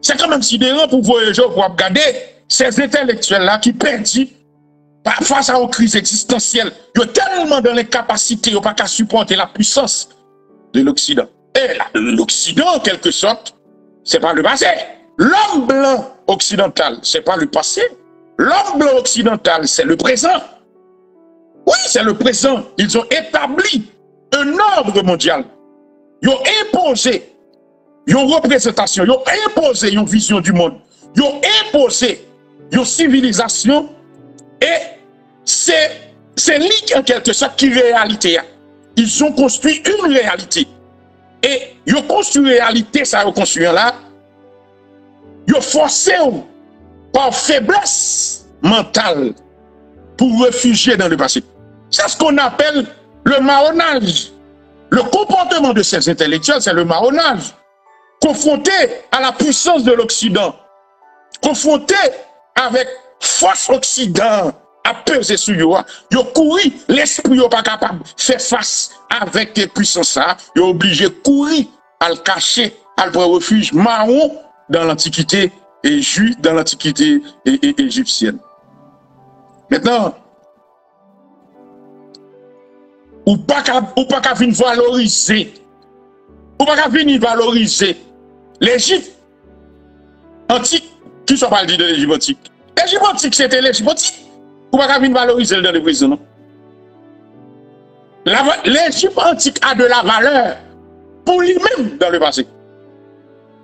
C'est quand même sidérant pour voyager, pour regarder ces intellectuels-là qui perdent face à une crise existentielle. Ils sont tellement dans l'incapacité, ils n'ont pas qu'à supporter la puissance de l'Occident. Et l'Occident, en quelque sorte, c'est pas le passé. L'homme blanc occidental, c'est pas le passé. L'homme blanc occidental, c'est le présent. Oui, c'est le présent. Ils ont établi un ordre mondial. Ils ont imposé une représentation, ils ont imposé une vision du monde. Ils ont imposé une civilisation et c'est lui en quelque sorte qui est réalité. Ils ont construit une réalité. Et ils ont construit une réalité, ça ils ont construit là. Ils ont forcé par faiblesse mentale pour réfugier dans le passé. C'est ce qu'on appelle le marronnage. Le comportement de ces intellectuels, c'est le marronnage. Confronté à la puissance de l'Occident, confronté avec force Occident à peser sur eux, ils ont couru, l'esprit n'est pas capable de faire face avec les puissances, ils sont obligés de courir à le cacher, à le prendre refuge marron dans l'Antiquité et juif dans l'Antiquité égyptienne. Maintenant, ou pas qu'à venir valoriser, l'Égypte antique, qui sont pas dit de l'Égypte antique? L'Égypte antique, c'était l'Égypte antique. Ou pas qu'à venir valoriser dans le présent, non? L'Égypte antique a de la valeur pour lui-même dans le passé.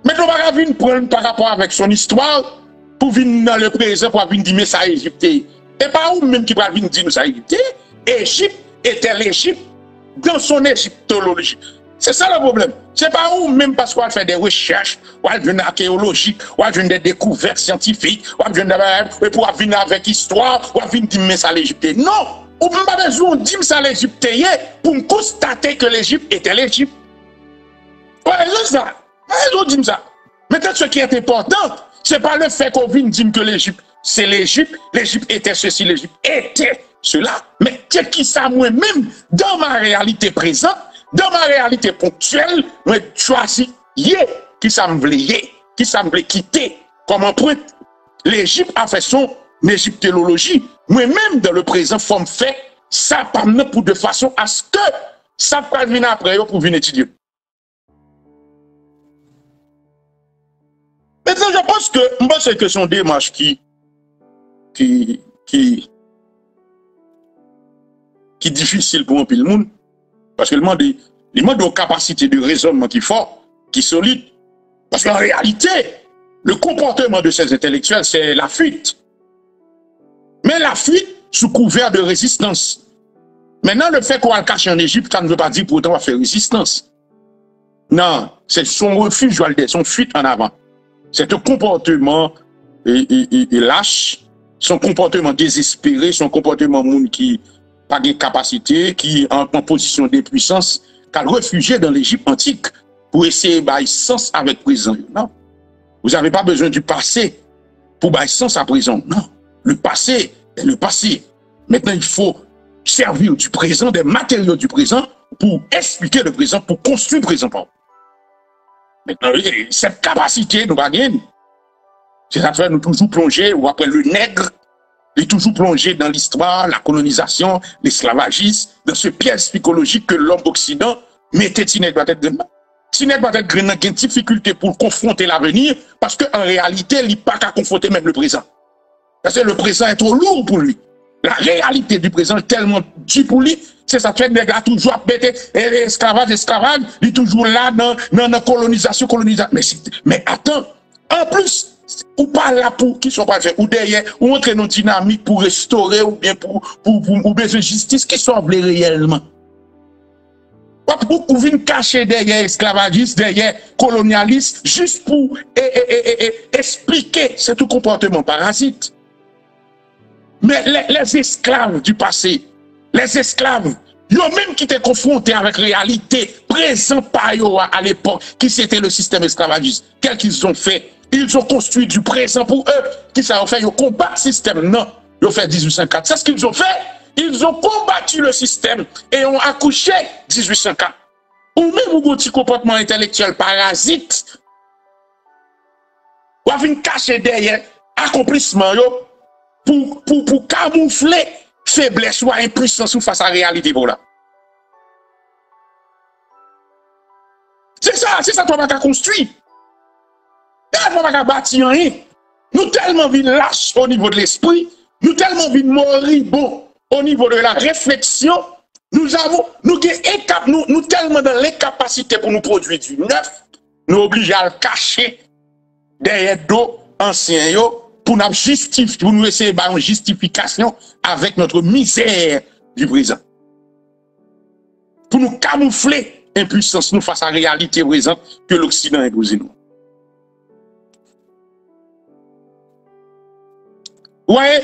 Mais on va venir prendre par rapport avec son histoire pour venir dans le présent, pour venir dire mais ça Égypte. Et pas ou même qui va venir dire ça Égypte. Égypte était l'Égypte dans son égyptologie. C'est ça le problème. C'est pas où même parce qu'on fait des recherches, ou on vient archéologique, ou on vient des découvertes scientifiques, ou on vient pour venir avec histoire, ou on vient dire mais ça l'Égypte. Non! Ou même pas besoin de dire ça l'Égypte pour constater que l'Égypte était l'Égypte. Ouais, c'est ça. Dit ça. Maintenant, ce qui est important, c'est pas le fait qu'on vienne dire que l'Égypte, c'est l'Égypte, l'Égypte était ceci, l'Égypte était cela. Mais qu'est-ce qui ça moi-même, dans ma réalité présente, dans ma réalité ponctuelle, je choisis qui ça me voulait, qui ça me voulait quitter comme empreinte. L'Égypte a fait son égyptologie. Moi-même, dans le présent, faut me faire ça pour de façon à ce que ça peut venir après pour venir étudier. Maintenant, je pense que c'est une démarche qui est difficile pour un peu le monde. Parce que le monde a une capacité de raisonnement qui est fort, qui est solide. Parce qu'en réalité, le comportement de ces intellectuels, c'est la fuite. Mais la fuite sous couvert de résistance. Maintenant, le fait qu'on va le cacher en Égypte, ça ne veut pas dire pour autant qu'on va faire résistance. Non, c'est son refuge, son fuite en avant. C'est un comportement lâche, son comportement désespéré, son comportement monde qui n'a pas de capacité, qui est en position de puissance, qui a réfugié dans l'Égypte antique pour essayer de faire sens avec le présent. Non. Vous n'avez pas besoin du passé pour faire sens à présent. Non. Le passé est le passé. Maintenant, il faut servir du présent, des matériaux du présent pour expliquer le présent, pour construire le présent. Maintenant, cette capacité, nous va gagner. C'est ça fait nous toujours plonger, ou après le nègre, il est toujours plongé dans l'histoire, la colonisation, l'esclavagisme, dans ce piège psychologique que l'homme occident mettait Tineg doit être dedans. Tineg doit être dedans, il y a une difficulté pour confronter l'avenir, parce qu'en réalité, il n'est pas qu'à confronter même le présent. Parce que le présent est trop lourd pour lui. La réalité du présent est tellement dure pour lui, c'est ça fait que les gars toujours pété, esclavage, il est toujours là dans la colonisation. Mais attends, en plus, ou pas là pour qui sont pas faits, ou derrière, ou entrer dans une dynamique pour restaurer, ou bien pour besoin de justice, qui sont réellement. Pour venir cacher derrière esclavagisme, derrière colonialisme, juste pour expliquer ce tout comportement parasite. Mais les esclaves du passé, les esclaves, ils ont même qui étaient confrontés avec la réalité présente par eux à l'époque, qui c'était le système esclavagiste. Qu'est-ce qu'ils ont fait? Ils ont construit du présent pour eux. Qui ça a fait? Ils ont combattu le système. Non, ils ont fait 1804. C'est ce qu'ils ont fait. Ils ont combattu le système et ont accouché 1804. Ou même un petit comportement intellectuel parasite. venir cacher derrière accomplissement yo pour camoufler faiblesse ou impuissance face à la réalité pour là. C'est ça toi pas construire. Toi pas bâtir rien. Nous tellement vite lâches au niveau de l'esprit, nous tellement vite moribonds au niveau de la réflexion, nous tellement dans l'incapacité pour nous produire du neuf, nous obligés à le cacher derrière dos anciens pour nous justifier, pour nous essayer de justification avec notre misère du présent. Pour nous camoufler impuissance nous face à la réalité présente que l'Occident impose nous. Ouais,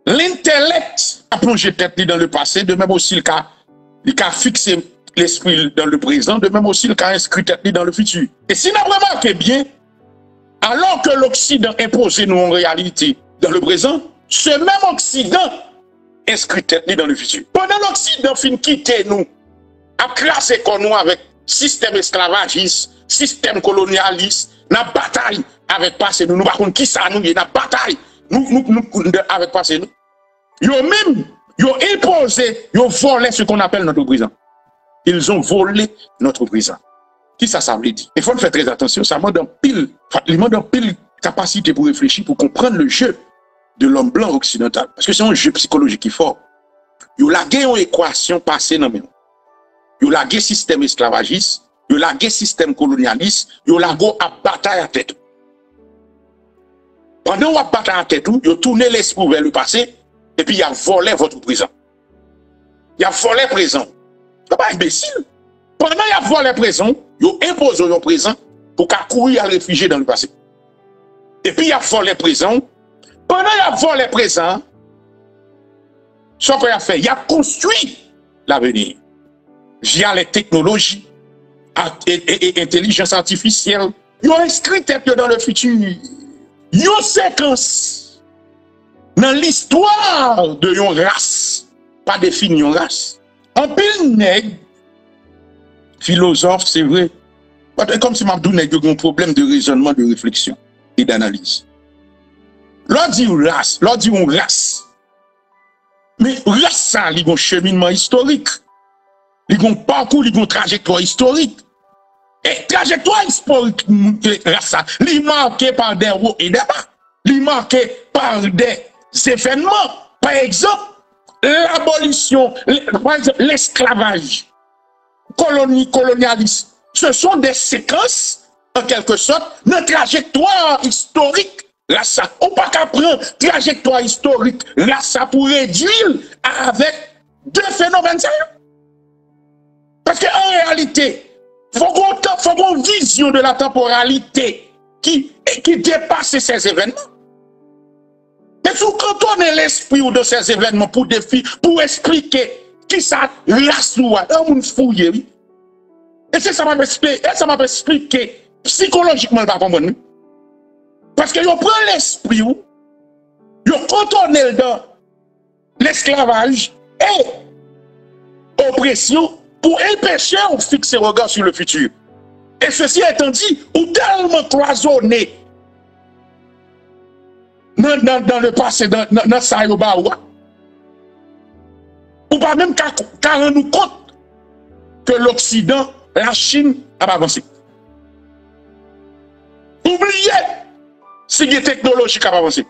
l'intellect a plongé tête dans le passé, de même aussi le cas fixé l'esprit dans le présent, de même aussi le cas inscrit tête dans le futur. Et si nous remarquons bien, alors que l'Occident impose nous en réalité dans le présent, ce même Occident inscrit tête dans le futur. Pendant l'Occident fin quitter nous, a classé comme nous avec système esclavagiste, système colonialiste, na bataille avec passé nous, par contre qui ça nous, na bataille nous avec passé nous. Yo même yo imposé, yo volé ce qu'on appelle notre présent. Ils ont volé notre présent. Qui ça veut dire? Il faut faire très attention, ça demande un pile capacité pour réfléchir, pour comprendre le jeu de l'homme blanc occidental. Parce que c'est un jeu psychologique qui est fort. Yo lagué une équation passée dans le yo lagué système esclavagiste, yo lagué système colonialiste, yo lagué à bataille à tête. Pendant qu'on a bataille à tête, yo tourné l'esprit vers le passé, et puis il a volé votre présent. Il a volé le présent. C'est pas imbécile. Pendant qu'il a volé le présent, il a imposé le présent pour qu'il courir à réfugier dans le passé. Et puis il a volé le présent. Pendant qu'il a volé le présent, ce qu'il a fait, il a construit l'avenir via les technologies et l'intelligence artificielle. Il a inscrit dans le futur. Il y a une séquence dans l'histoire de une race, pas définie une race. En pile nègre, philosophe, c'est vrai. Comme si Mabdou nègre a un problème de raisonnement, de réflexion et d'analyse. L'on dit une race, mais race, ça, il y a un cheminement historique. Il y a un parcours, il y a une trajectoire historique. Et trajectoire historique, race, il est marqué par des hauts et des bas. Il est marqué par des événements. Par exemple, l'abolition, l'esclavage, colonialisme, ce sont des séquences, en quelque sorte, de trajectoire historique. Là, ça, on ne peut pas prendre trajectoire historique, là, ça pour réduire avec deux phénomènes sérieux. Parce qu'en réalité, il faut qu'on ait une vision de la temporalité qui dépasse ces événements. Mais quand on est l'esprit de ces événements pour expliquer qui ça laisse nous, on fouille. Et ça m'a expliqué psychologiquement, pas comprendre. Parce que on prend l'esprit, on contourne dans l'esclavage et oppression pour empêcher de fixer le regard sur le futur. Et ceci étant dit, ou tellement cloisonné dans le passé, dans ça, ou pas même qu'à rendre nous compte que l'Occident, la Chine, a avancé. Oubliez si les technologies ont avancé.